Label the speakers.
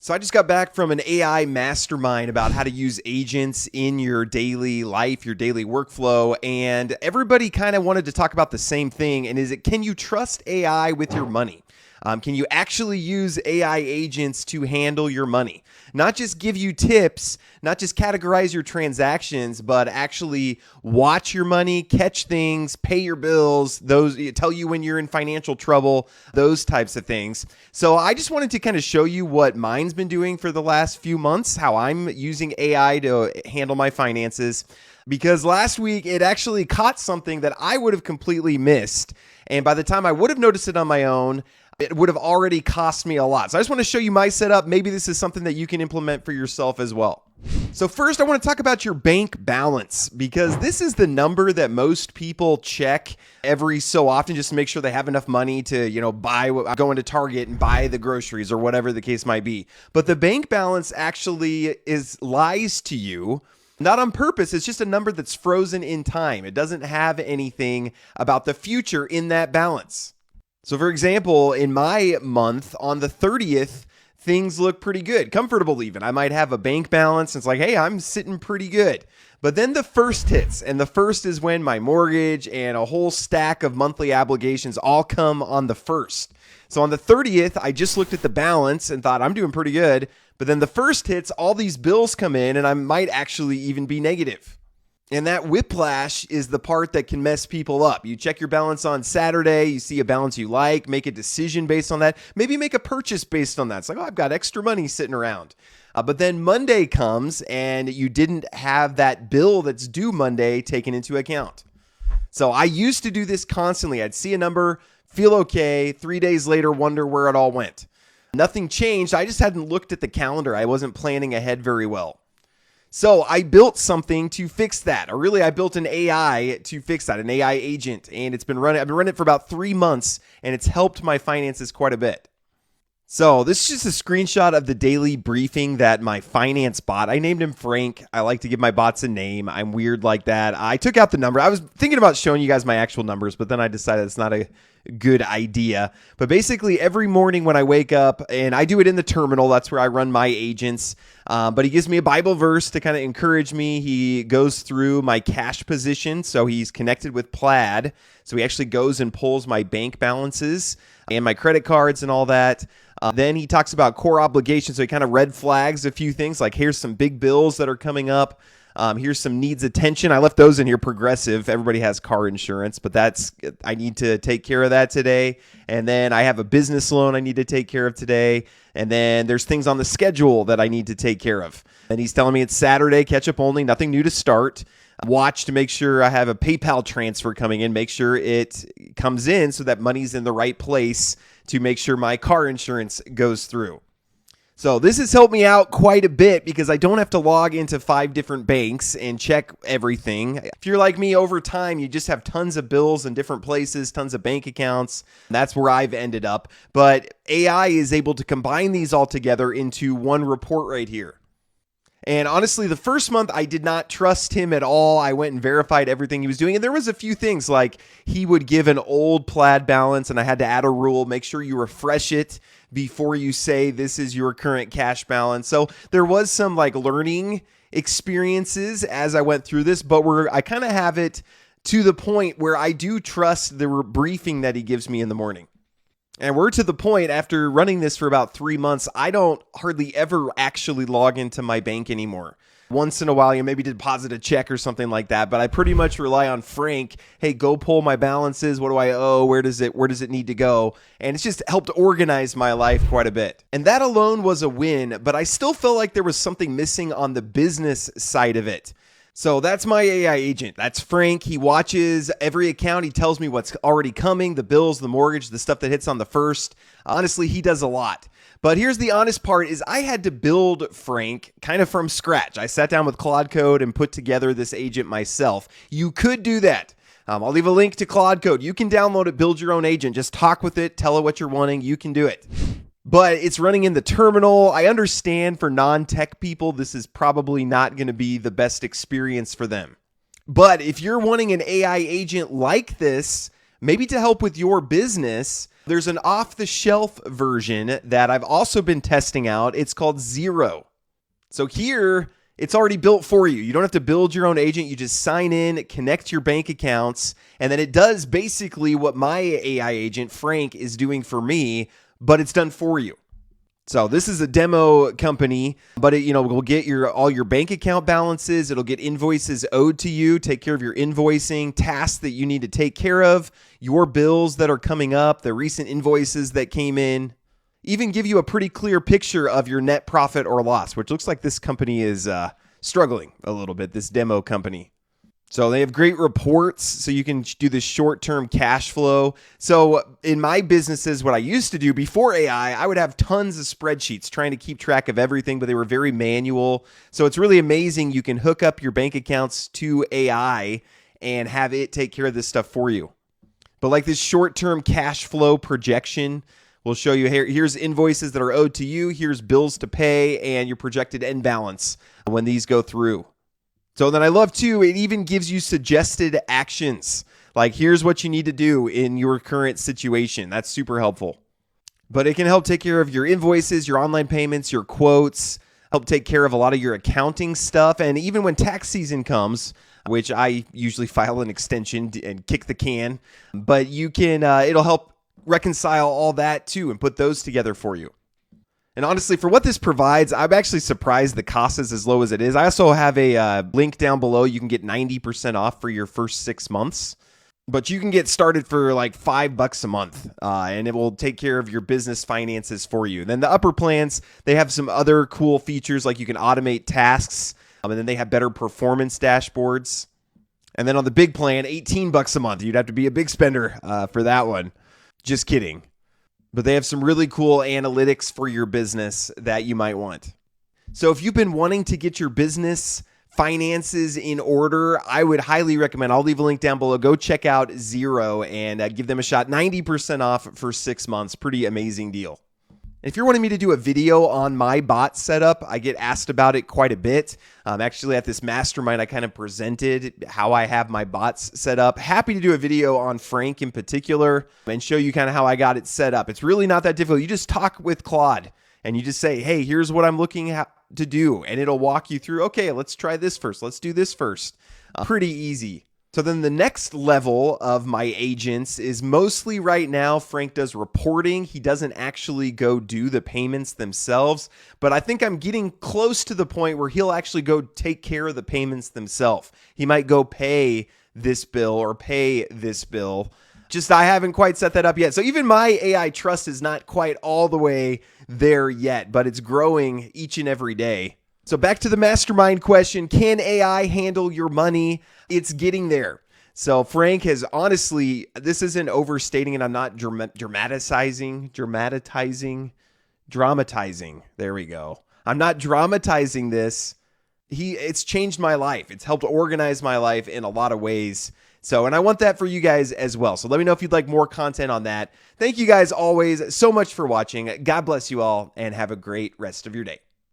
Speaker 1: So I just got back from an AI mastermind about how to use agents in your daily life, your daily workflow, and everybody kind of wanted to talk about the same thing. And can you trust AI with your money? Can you actually use AI agents to handle your money? Not just give you tips, not just categorize your transactions, but actually watch your money, catch things, pay your bills, those tell you when you're in financial trouble, those types of things. So I just wanted to kind of show you what mine's been doing for the last few months, how I'm using AI to handle my finances. Because last week it actually caught something that I would have completely missed. And by the time I would have noticed it on my own, it would have already cost me a lot. So I just want to show you my setup. Maybe this is something that you can implement for yourself as well. So first, I want to talk about your bank balance, because this is the number that most people check every so often just to make sure they have enough money to, go into Target and buy the groceries or whatever the case might be. But the bank balance actually lies to you. Not on purpose. It's just a number that's frozen in time. It doesn't have anything about the future in that balance. So for example, in my month on the 30th, things look pretty good, comfortable even. I might have a bank balance. And it's like, hey, I'm sitting pretty good. But then the first hits, and the first is when my mortgage and a whole stack of monthly obligations all come on the first. So on the 30th, I just looked at the balance and thought I'm doing pretty good. But then the first hits, all these bills come in, and I might actually even be negative. And that whiplash is the part that can mess people up. You check your balance on Saturday, you see a balance you like, make a decision based on that, maybe make a purchase based on that. It's like, oh, I've got extra money sitting around. But then Monday comes and you didn't have that bill that's due Monday taken into account. So I used to do this constantly. I'd see a number, feel okay, 3 days later, wonder where it all went. Nothing changed. I just hadn't looked at the calendar. I wasn't planning ahead very well. So I built something to fix that. Or really, I built an AI to fix that, an AI agent. And I've been running it for about 3 months, and it's helped my finances quite a bit. So this is just a screenshot of the daily briefing that my finance bot, I named him Frank. I like to give my bots a name. I'm weird like that. I took out the number. I was thinking about showing you guys my actual numbers, but then I decided it's not a good idea. But basically every morning when I wake up, and I do it in the terminal, that's where I run my agents. But he gives me a Bible verse to kind of encourage me. He goes through my cash position. So he's connected with Plaid. So he actually goes and pulls my bank balances and my credit cards and all that. Then he talks about core obligations. So he kind of red flags a few things, like here's some big bills that are coming up. Here's some needs attention. I left those in here. Progressive. Everybody has car insurance, but I need to take care of that today. And then I have a business loan I need to take care of today. And then there's things on the schedule that I need to take care of. And he's telling me it's Saturday, catch up only, nothing new to start. Watch to make sure I have a PayPal transfer coming in, make sure it comes in so that money's in the right place to make sure my car insurance goes through. So this has helped me out quite a bit because I don't have to log into 5 different banks and check everything. If you're like me, over time, you just have tons of bills in different places, tons of bank accounts. That's where I've ended up. But AI is able to combine these all together into one report right here. And honestly, the first month, I did not trust him at all. I went and verified everything he was doing. And there was a few things like he would give an old Plaid balance and I had to add a rule, make sure you refresh it before you say this is your current cash balance. So there was some like learning experiences as I went through this, but I kind of have it to the point where I do trust the briefing that he gives me in the morning. And we're to the point after running this for about 3 months, I don't hardly ever actually log into my bank anymore. Once in a while, you maybe deposit a check or something like that, but I pretty much rely on Frank. Hey, go pull my balances. What do I owe? Where does it need to go? And it's just helped organize my life quite a bit. And that alone was a win, but I still felt like there was something missing on the business side of it. So that's my AI agent. That's Frank. He watches every account. He tells me what's already coming, the bills, the mortgage, the stuff that hits on the first. Honestly, he does a lot. But here's the honest part is I had to build Frank kind of from scratch. I sat down with Claude Code and put together this agent myself. You could do that. I'll leave a link to Claude Code. You can download it, build your own agent. Just talk with it, tell it what you're wanting. You can do it. But it's running in the terminal. I understand for non-tech people, this is probably not going to be the best experience for them. But if you're wanting an AI agent like this, maybe to help with your business, there's an off-the-shelf version that I've also been testing out. It's called Xero. So here, it's already built for you. You don't have to build your own agent. You just sign in, connect your bank accounts, and then it does basically what my AI agent, Frank, is doing for me, but it's done for you. So this is a demo company, but it will get all your bank account balances. It'll get invoices owed to you, take care of your invoicing, tasks that you need to take care of, your bills that are coming up, the recent invoices that came in, even give you a pretty clear picture of your net profit or loss, which looks like this company is struggling a little bit, this demo company. So they have great reports, so you can do the short-term cash flow. So in my businesses, what I used to do before AI, I would have tons of spreadsheets trying to keep track of everything, but they were very manual. So it's really amazing. You can hook up your bank accounts to AI and have it take care of this stuff for you. But like this short-term cash flow projection, we'll show you here. Here's invoices that are owed to you. Here's bills to pay and your projected end balance when these go through. So then I love too, it even gives you suggested actions. Like here's what you need to do in your current situation. That's super helpful. But it can help take care of your invoices, your online payments, your quotes, help take care of a lot of your accounting stuff. And even when tax season comes, which I usually file an extension and kick the can, but you can, it'll help reconcile all that too and put those together for you. And honestly, for what this provides, I'm actually surprised the cost is as low as it is. I also have a link down below. You can get 90% off for your first 6 months, but you can get started for like $5 a month, and it will take care of your business finances for you. Then the upper plans, they have some other cool features like you can automate tasks, and then they have better performance dashboards. And then on the big plan, $18 a month. You'd have to be a big spender for that one. Just kidding. But they have some really cool analytics for your business that you might want. So if you've been wanting to get your business finances in order, I would highly recommend, I'll leave a link down below. Go check out Xero and give them a shot. 90% off for 6 months. Pretty amazing deal. If you're wanting me to do a video on my bot setup, I get asked about it quite a bit. Actually, at this mastermind, I kind of presented how I have my bots set up. Happy to do a video on Frank in particular and show you kind of how I got it set up. It's really not that difficult. You just talk with Claude and you just say, hey, here's what I'm looking to do. And it'll walk you through, okay, let's try this first. Let's do this first. Pretty easy. So then the next level of my agents is mostly right now, Frank does reporting. He doesn't actually go do the payments themselves, but I think I'm getting close to the point where he'll actually go take care of the payments themselves. He might go pay this bill or pay this bill. Just I haven't quite set that up yet. So even my AI trust is not quite all the way there yet, but it's growing each and every day. So back to the mastermind question, can AI handle your money? It's getting there. So Frank has honestly, this isn't overstating it. I'm not dramatizing. There we go. I'm not dramatizing this. It's changed my life. It's helped organize my life in a lot of ways. So, and I want that for you guys as well. So let me know if you'd like more content on that. Thank you guys always so much for watching. God bless you all and have a great rest of your day.